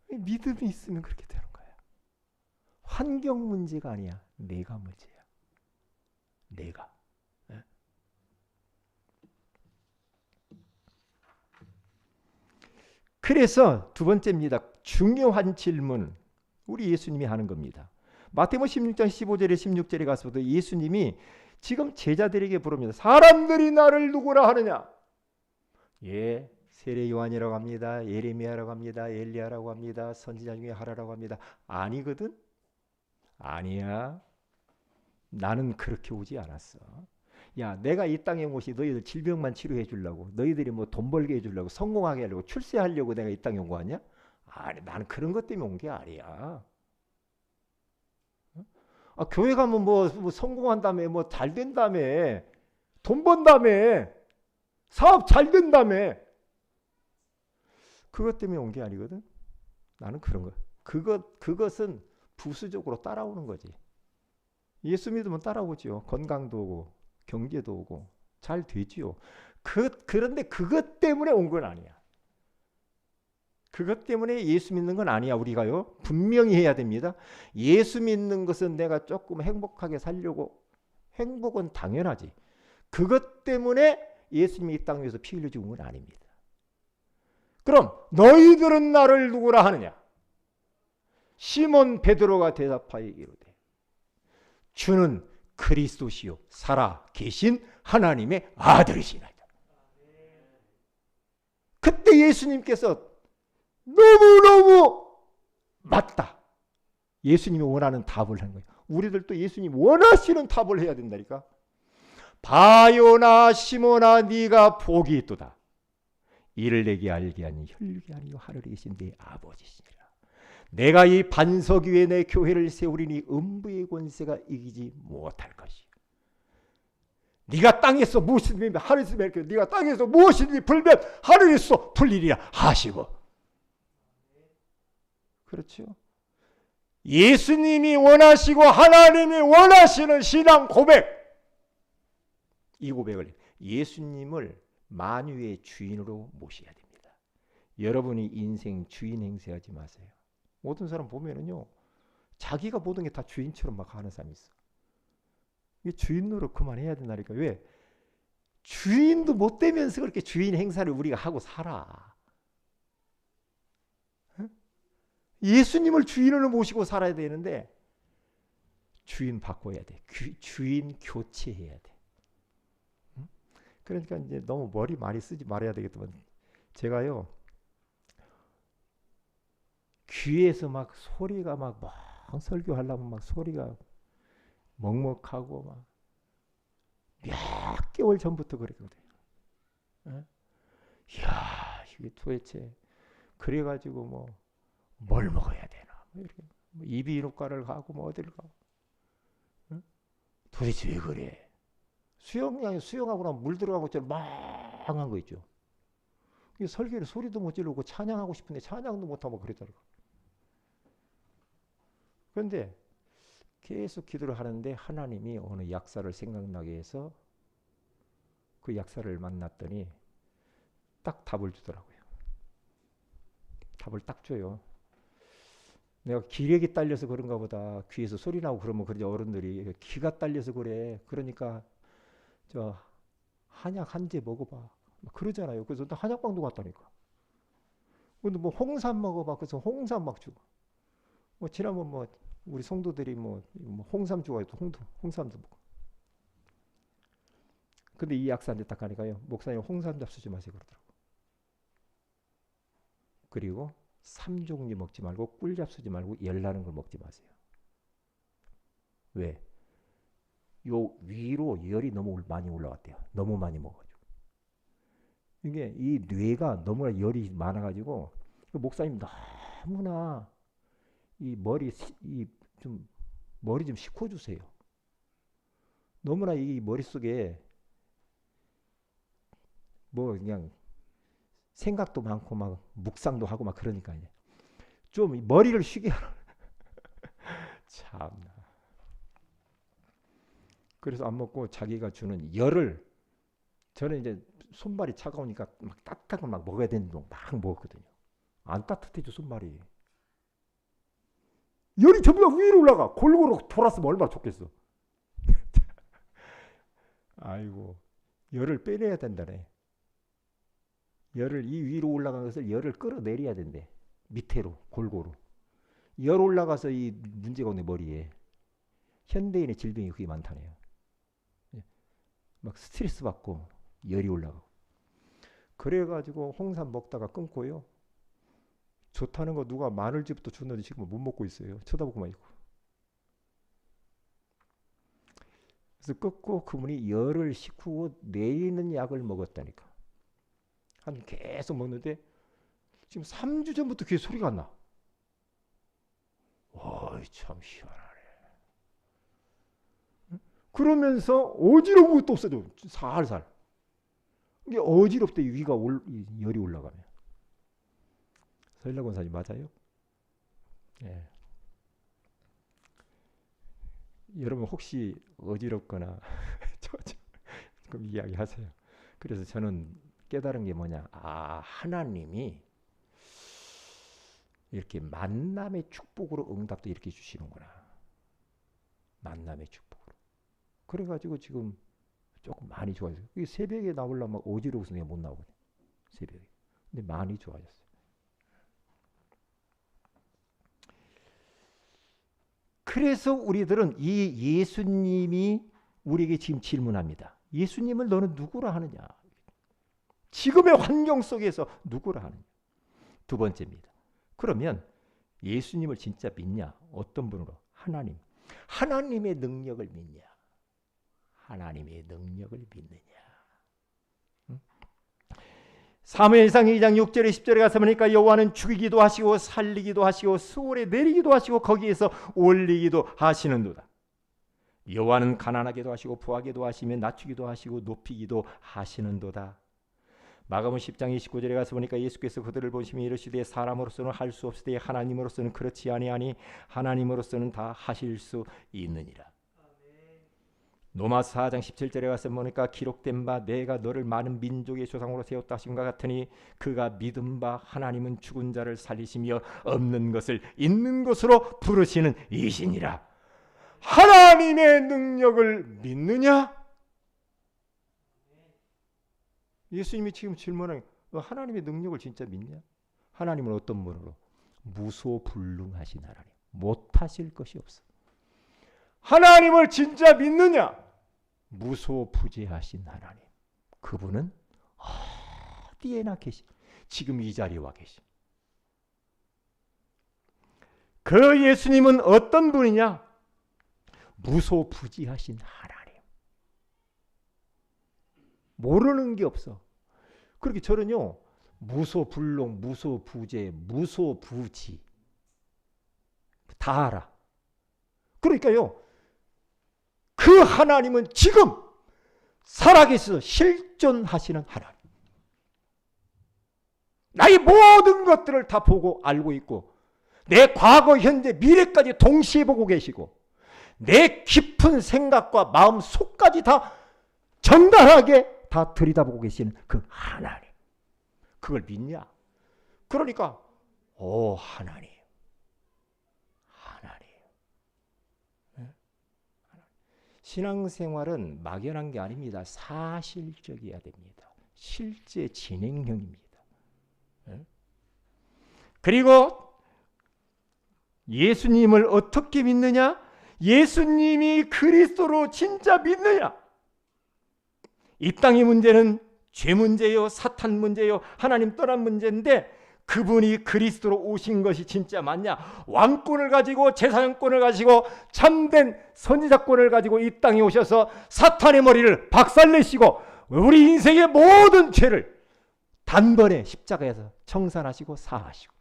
믿음이 있으면 그렇게 되는 거야. 환경 문제가 아니야. 내가 문제야. 내가. 그래서 두 번째입니다. 중요한 질문. 우리 예수님이 하는 겁니다. 마태복음 16장 15절에 16절에 가서도 예수님이 지금 제자들에게 부릅니다. 사람들이 나를 누구라 하느냐? 예, 세례 요한이라고 합니다. 예레미야라고 합니다. 엘리야라고 합니다. 선지자 중에 하나라고 합니다. 아니거든? 아니야. 나는 그렇게 오지 않았어. 야, 내가 이 땅에 온 것이 너희들 질병만 치료해 주려고, 너희들이 뭐 돈 벌게 해 주려고, 성공하게 하려고, 출세하려고 내가 이 땅에 온 거 아니야? 아니, 나는 그런 것 때문에 온 게 아니야. 교회 가면 뭐 성공한 다음에 뭐 잘 된 다음에 돈 번 다음에 사업 잘 된 다음에 그것 때문에 온 게 아니거든. 나는 그런 거. 그것은 부수적으로 따라오는 거지. 예수 믿으면 따라오죠. 건강도 오고 경제도 오고 잘 되지요. 그런데 그것 때문에 온 건 아니야. 그것 때문에 예수 믿는 건 아니야. 우리가요. 분명히 해야 됩니다. 예수 믿는 것은 내가 조금 행복하게 살려고. 행복은 당연하지. 그것 때문에 예수님이 이 땅 위에서 피 흘려 죽은 건 아닙니다. 그럼 너희들은 나를 누구라 하느냐? 시몬 베드로가 대답하여 이르되 주는 그리스도시요 살아 계신 하나님의 아들이시나이다. 그때 예수님께서 너무너무 맞다. 예수님이 원하는 답을 한 거예요. 우리들도 예수님 원하시는 답을 해야 된다니까. 바요나 시몬아 네가 복이 있도다. 이를 내게 알게 하니 혈육이 아니요 하늘에 계신 내 아버지시니라. 내가 이 반석 위에 내 교회를 세우리니 음부의 권세가 이기지 못할 것이요. 네가 땅에서 무엇이든지 하늘에서 맺고 네가 땅에서 무엇이든지 풀면 하늘에서 풀리리라 하시고. 그렇죠. 예수님이 원하시고 하나님이 원하시는 신앙 고백, 이 고백을 예수님을 만유의 주인으로 모셔야 됩니다. 여러분이 인생 주인 행세하지 마세요. 모든 사람 보면은요, 자기가 모든 게 다 주인처럼 막 하는 사람이 있어. 이 주인 노릇 그만해야 된다니까. 왜? 주인도 못 되면서 그렇게 주인 행사를 우리가 하고 살아. 예수님을 주인으로 모시고 살아야 되는데 주인 바꿔야 돼. 주인 교체해야 돼. 그러니까 이제 너무 머리 많이 쓰지 말아야 되겠지만 제가요 귀에서 막 소리가 막 설교하려면 막 소리가 먹먹하고 막 몇 개월 전부터 그랬거든요. 이야 이게 도대체 그래가지고 뭘 먹어야 되나? 이렇게 이비인후과를 가고 어디를 가고. 도대체 왜 그래? 수영하고 나면 물 들어간 것처럼 망한 거 있죠. 설교를 소리도 못 지르고 찬양하고 싶은데 찬양도 못하고 그랬더라고. 그런데 계속 기도를 하는데 하나님이 어느 약사를 생각나게 해서 그 약사를 만났더니 딱 답을 주더라고요. 답을 딱 줘요. 내가 기력이 딸려서 그런가 보다. 귀에서 소리 나고 그러면 그러지 어른들이 기가 딸려서 그래. 그러니까 저 한약 한 제 먹어봐. 그러잖아요. 그래서 나 한약방도 갔다니까. 근데 홍삼 먹어봐. 그래서 홍삼 막 주고. 지난번 우리 성도들이 홍삼 주고 해도 홍삼도 먹고. 근데 이 약사한테 딱 가니까요. 목사님 홍삼 잡수지 마세요 그러더라고. 그리고 삼종류 먹지 말고 꿀 잡수지 말고 열나는 걸 먹지 마세요. 왜? 요 위로 열이 너무 많이 올라왔대요. 너무 많이 먹어가지고. 이게 이 뇌가 너무나 열이 많아가지고 목사님 너무나 이 머리 좀 식혀주세요. 너무나 이 머릿속에 그냥 생각도 많고 막 묵상도 하고 막 그러니까 좀 머리를 쉬게 하라. 참나. 그래서 안 먹고 자기가 주는 열을 저는 이제 손발이 차가우니까 막 따뜻한 걸 막 먹어야 되는데 막 먹었거든요. 안 따뜻해져 손발이. 열이 전부 다 위로 올라가. 골고루 돌았으면 얼마나 좋겠어. 아이고 열을 빼내야 된다네. 열을 이 위로 올라간 것을 열을 끌어내려야 된대. 밑으로 골고루. 열 올라가서 이 문제가 오네 머리에. 현대인의 질병이 그게 많다네요. 막 스트레스 받고 열이 올라가고. 그래가지고 홍삼 먹다가 끊고요. 좋다는 거 누가 마늘즙도 줬는데 지금 못 먹고 있어요. 쳐다보고만 있고. 그래서 끊고 그분이 열을 식히고 내리는 약을 먹었다니까. 계속 먹는데 지금 3주 전부터 귀에 소리가 안 나. 어이 참 희한하네. 그러면서 어지러운 것도 없어져. 살살. 이게 어지럽대. 위가 열이 올라가면. 서일락 권사님 맞아요? 예. 여러분 혹시 어지럽거나 그럼 이야기하세요. 그래서 저는 깨달은 게 뭐냐? 하나님이 이렇게 만남의 축복으로 응답도 이렇게 주시는구나. 만남의 축복으로. 그래가지고 지금 조금 많이 좋아졌어요. 새벽에 나오려면 어지러워서 내가 못 나오거든요. 새벽에. 근데 많이 좋아졌어요. 그래서 우리들은 이 예수님이 우리에게 지금 질문합니다. 예수님을 너는 누구라 하느냐? 지금의 환경 속에서 누구라 하느냐? 두 번째입니다. 그러면 예수님을 진짜 믿냐? 어떤 분으로? 하나님. 하나님의 능력을 믿냐? 하나님의 능력을 믿느냐? 사무엘상 2장 6절에 10절에 가서 보니까 여호와는 죽이기도 하시고 살리기도 하시고 수월에 내리기도 하시고 거기에서 올리기도 하시는도다. 여호와는 가난하게도 하시고 부하게도 하시며 낮추기도 하시고 높이기도 하시는도다. 마가복음 10장 29절에 가서 보니까 예수께서 그들을 보시며 이르시되 사람으로서는 할 수 없으되 하나님으로서는 그렇지 아니하니 하나님으로서는 다 하실 수 있느니라. 로마서 4장 17절에 가서 보니까 기록된 바 내가 너를 많은 민족의 조상으로 세웠다 하신 것 같으니 그가 믿은 바 하나님은 죽은 자를 살리시며 없는 것을 있는 것으로 부르시는 이시니라. 하나님의 능력을 믿느냐? 예수님이 지금 질문하는 하나님의 능력을 진짜 믿냐? 하나님은 어떤 분으로? 무소불능하신 하나님. 못하실 것이 없어. 하나님을 진짜 믿느냐? 무소부재하신 하나님. 그분은 어디에나 계시. 지금 이 자리에 와 계시. 그 예수님은 어떤 분이냐? 무소부재하신 하나님. 모르는 게 없어. 그렇게 저는요, 무소불능, 무소부재, 무소부지 다 알아. 그러니까요, 그 하나님은 지금 살아계셔서 실존하시는 하나님. 나의 모든 것들을 다 보고 알고 있고 내 과거, 현재, 미래까지 동시에 보고 계시고 내 깊은 생각과 마음 속까지 다 정갈하게 다 들여다보고 계시는 그 하나님. 그걸 믿냐? 그러니까 하나님. 신앙생활은 막연한 게 아닙니다. 사실적이어야 됩니다. 실제 진행형입니다. 그리고 예수님을 어떻게 믿느냐? 예수님이 그리스도로 진짜 믿느냐? 이 땅의 문제는 죄 문제요, 사탄 문제요, 하나님 떠난 문제인데 그분이 그리스도로 오신 것이 진짜 맞냐? 왕권을 가지고 재산권을 가지고 참된 선지자권을 가지고 이 땅에 오셔서 사탄의 머리를 박살내시고 우리 인생의 모든 죄를 단번에 십자가에서 청산하시고 사하시고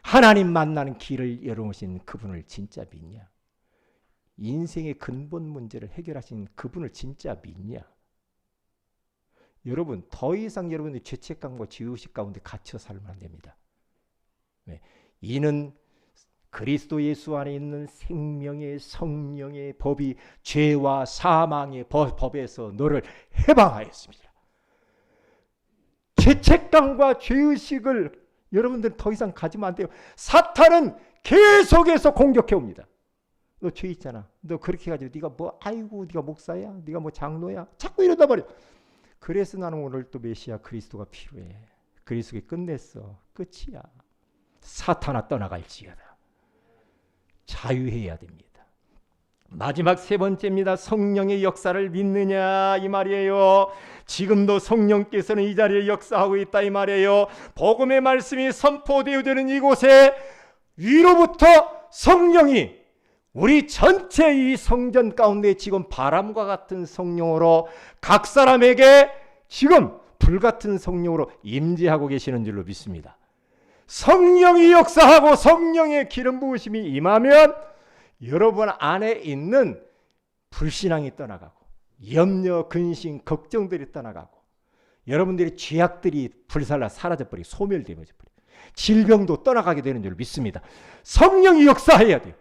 하나님 만나는 길을 열어놓으신 그분을 진짜 믿냐? 인생의 근본 문제를 해결하신 그분을 진짜 믿냐? 여러분, 더 이상 여러분의 죄책감과 죄의식 가운데 갇혀 살면 안 됩니다. 네. 이는 그리스도 예수 안에 있는 생명의 성령의 법이 죄와 사망의 법에서 너를 해방하였습니다. 죄책감과 죄의식을 여러분들 더 이상 가지면 안 돼요. 사탄은 계속해서 공격해 옵니다. 너 죄 있잖아. 너 그렇게 가지고 네가 뭐 아이고 네가 목사야, 네가 뭐 장로야, 자꾸 이러다 말이야. 그래서 나는 오늘 또 메시아 그리스도가 필요해. 그리스도가 끝냈어. 끝이야. 사탄아 떠나갈지어다. 자유해야 됩니다. 마지막 세 번째입니다. 성령의 역사를 믿느냐 이 말이에요. 지금도 성령께서는 이 자리에 역사하고 있다 이 말이에요. 복음의 말씀이 선포되어지는 이곳에 위로부터 성령이 우리 전체 이 성전 가운데 지금 바람과 같은 성령으로 각 사람에게 지금 불같은 성령으로 임재하고 계시는 줄로 믿습니다. 성령이 역사하고 성령의 기름 부으심이 임하면 여러분 안에 있는 불신앙이 떠나가고 염려, 근심, 걱정들이 떠나가고 여러분들의 죄악들이 불살라 사라져버리고 소멸되어버리고 질병도 떠나가게 되는 줄 믿습니다. 성령이 역사해야 돼요.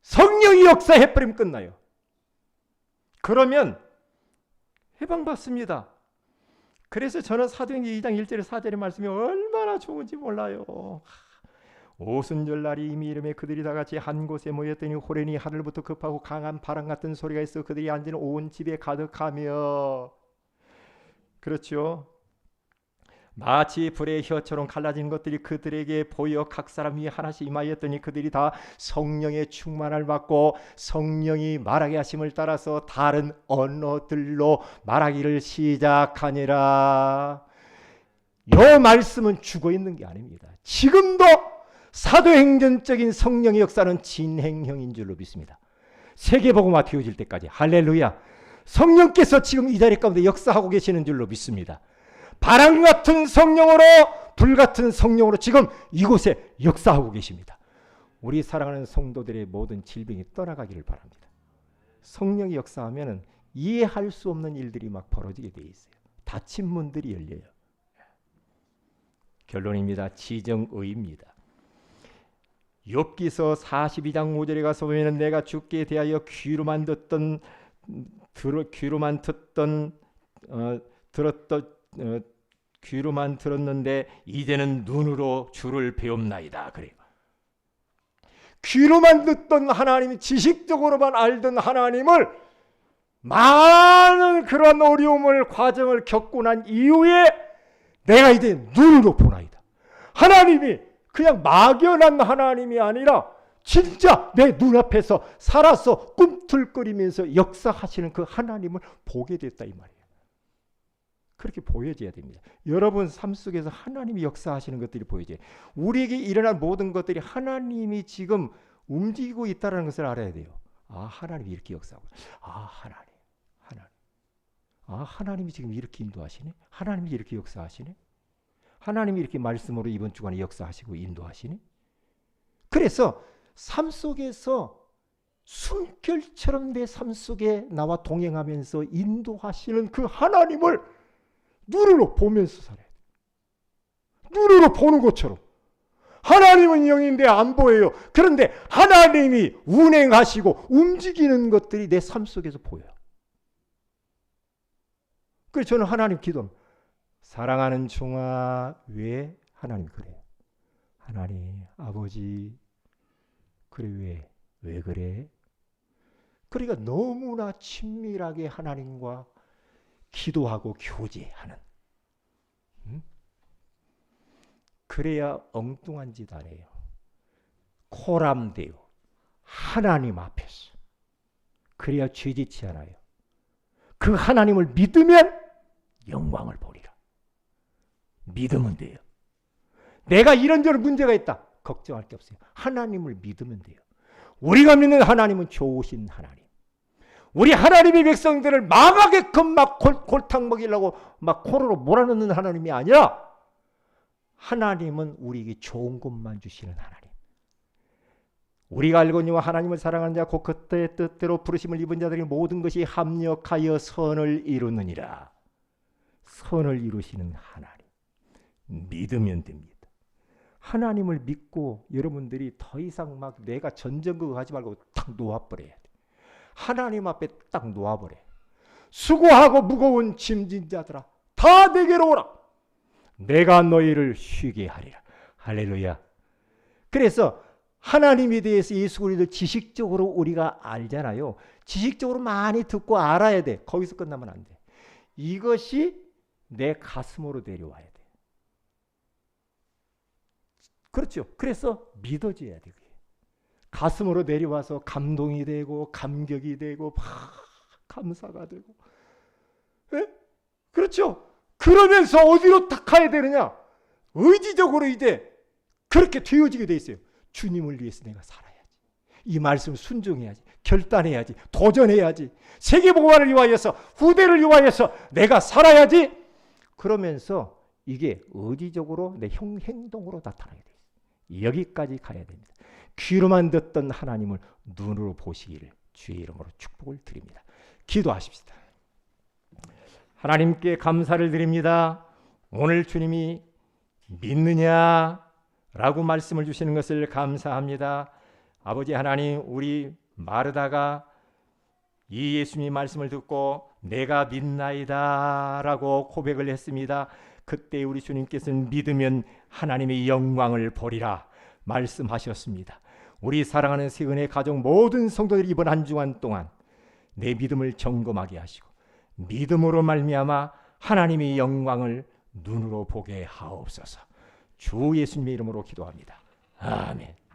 성령이 역사해버리면 끝나요. 그러면 해방받습니다. 그래서 저는 사도행전 2장 1절에 4절의 말씀이 얼마나 좋은지 몰라요. 오순절날이 이미 이름에 그들이 다 같이 한 곳에 모였더니 호련히 하늘부터 급하고 강한 바람 같은 소리가 있어 그들이 앉은 온 집에 가득하며, 그렇죠, 마치 불의 혀처럼 갈라진 것들이 그들에게 보여 각 사람 위에 하나씩 임하였더니 그들이 다 성령의 충만을 받고 성령이 말하게 하심을 따라서 다른 언어들로 말하기를 시작하니라. 이 말씀은 죽어 있는 게 아닙니다. 지금도 사도행전적인 성령의 역사는 진행형인 줄로 믿습니다. 세계복음화 되어질 때까지. 할렐루야. 성령께서 지금 이 자리 가운데 역사하고 계시는 줄로 믿습니다. 바람 같은 성령으로, 불 같은 성령으로 지금 이곳에 역사하고 계십니다. 우리 사랑하는 성도들의 모든 질병이 떠나가기를 바랍니다. 성령이 역사하면 이해할 수 없는 일들이 막 벌어지게 돼 있어요. 닫힌 문들이 열려요. 결론입니다. 지정의입니다. 욥기서 42장 5절에 가서 보면 내가 주께 대하여 귀로만 듣던 귀로만 들었는데 이제는 눈으로 주를 배웁나이다. 그래요. 귀로만 듣던 하나님, 지식적으로만 알던 하나님을 많은 그런 어려움을, 과정을 겪고 난 이후에 내가 이제 눈으로 보나이다. 하나님이 그냥 막연한 하나님이 아니라 진짜 내 눈앞에서 살아서 꿈틀거리면서 역사하시는 그 하나님을 보게 됐다 이 말이에요. 그렇게 보여져야 됩니다. 여러분 삶 속에서 하나님이 역사하시는 것들이 보여져요. 우리에게 일어난 모든 것들이 하나님이 지금 움직이고 있다는 것을 알아야 돼요. 아, 하나님이 이렇게 역사하고, 하나님. 하나님이 지금 이렇게 인도하시네. 하나님이 이렇게 역사하시네. 하나님이 이렇게 말씀으로 이번 주간에 역사하시고 인도하시네. 그래서 삶 속에서 숨결처럼 내 삶 속에 나와 동행하면서 인도하시는 그 하나님을 눈으로 보면서 살아야 돼. 눈으로 보는 것처럼. 하나님은 영인데 안 보여요. 그런데 하나님이 운행하시고 움직이는 것들이 내 삶 속에서 보여요. 그래서 저는 하나님 기도합니다. 사랑하는 종아, 왜 하나님 그래요? 하나님 아버지, 그래 왜 그래? 그러니까 너무나 친밀하게 하나님과 기도하고 교제하는. 그래야 엉뚱한 짓 안 해요. 코람되어 하나님 앞에서. 그래야 죄짓지 않아요. 그 하나님을 믿으면 영광을 보리라. 믿으면 돼요. 내가 이런저런 문제가 있다. 걱정할 게 없어요. 하나님을 믿으면 돼요. 우리가 믿는 하나님은 좋으신 하나님. 우리 하나님의 백성들을 망하게끔 막 골탕 먹이려고 막 코로로 몰아넣는 하나님이 아니라 하나님은 우리에게 좋은 것만 주시는 하나님. 우리가 알거니와 하나님을 사랑하는 자 곧 그때의 뜻대로 부르심을 입은 자들이 모든 것이 합력하여 선을 이루느니라. 선을 이루시는 하나님. 믿으면 됩니다. 하나님을 믿고 여러분들이 더 이상 막 내가 전전긍긍 하지 말고 딱 놓아버려야 돼. 하나님 앞에 딱 놓아버려. 수고하고 무거운 짐진 자들아 다 내게로 오라. 내가 너희를 쉬게 하리라. 할렐루야. 그래서 하나님에 대해서 예수 그리스도 지식적으로 우리가 알잖아요. 지식적으로 많이 듣고 알아야 돼. 거기서 끝나면 안 돼. 이것이 내 가슴으로 내려와야 돼. 그렇죠. 그래서 믿어져야 돼. 가슴으로 내려와서 감동이 되고 감격이 되고 감사가 되고. 에? 그렇죠. 그러면서 어디로 딱 가야 되느냐? 의지적으로 이제 그렇게 되어지게 돼 있어요. 주님을 위해서 내가 살아야지. 이 말씀을 순종해야지. 결단해야지. 도전해야지. 세계복음화를 위하여서 후대를 위하여서 내가 살아야지. 그러면서 이게 의지적으로 내 행동으로 나타나게 돼 있어요. 여기까지 가야 됩니다. 귀로만 듣던 하나님을 눈으로 보시기를 주의 이름으로 축복을 드립니다. 기도하십시다. 하나님께 감사를 드립니다. 오늘 주님이 믿느냐라고 말씀을 주시는 것을 감사합니다. 아버지 하나님, 우리 마르다가 이 예수님 말씀을 듣고 내가 믿나이다라고 고백을 했습니다. 그때 우리 주님께서는 믿으면 하나님의 영광을 보리라 말씀하셨습니다. 우리 사랑하는 세은의 가족 모든 성도들이 이번 한 주간 동안 내 믿음을 점검하게 하시고 믿음으로 말미암아 하나님의 영광을 눈으로 보게 하옵소서. 주 예수님의 이름으로 기도합니다. 아멘.